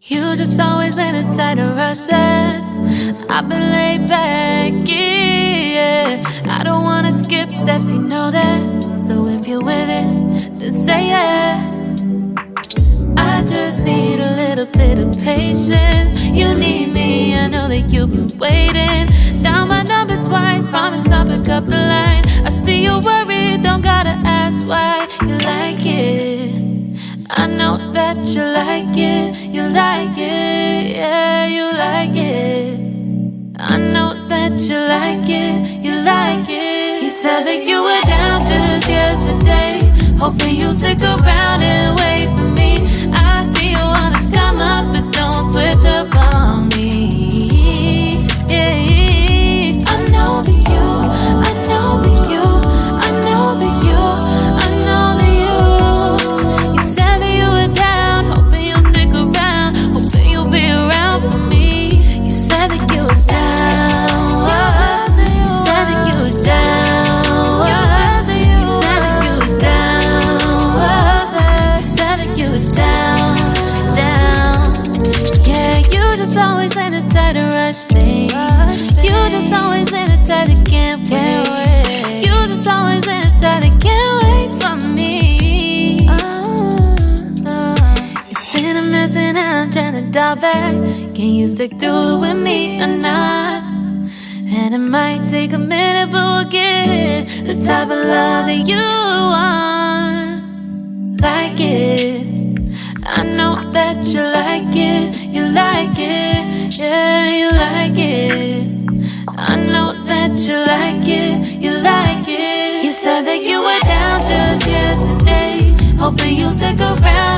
You just always been a tighter rush that I've been laid back, yeah. I don't wanna skip steps, you know that. So if you're with it, then say yeah. I just need a little bit of patience. You need me, I know that you've been waiting. Down my number twice, promise I'll pick up the line. I see you worried, don't gotta ask why. You like it, I know that you like it. You like it, yeah, you like it. I know that you like it, you like it. You said that you were down just yesterday, hoping you'll stick around and wait for me. I see you wanna come up, but don't switch up on me, yeah. I know that you, I know that you, I know that you, I know that you. You said that you were down, hoping you'll stick around, hoping you'll be around for me. You said that you were down, you said that you were down, you said that you were down, you said that you were down, down. Yeah, you just always been a tight to rush things. You just always been a tight that can't wait. You just always been a tight that can't wait for me. It's been a mess and I'm trying to dial back. Can you stick through it with me or not? And it might take a minute, but we'll get it. The type of love that you want, like it. I know that you like it, you like it, yeah, you like it. I know that you like it, you like it. You said that you were down just yesterday, hoping you'll stick around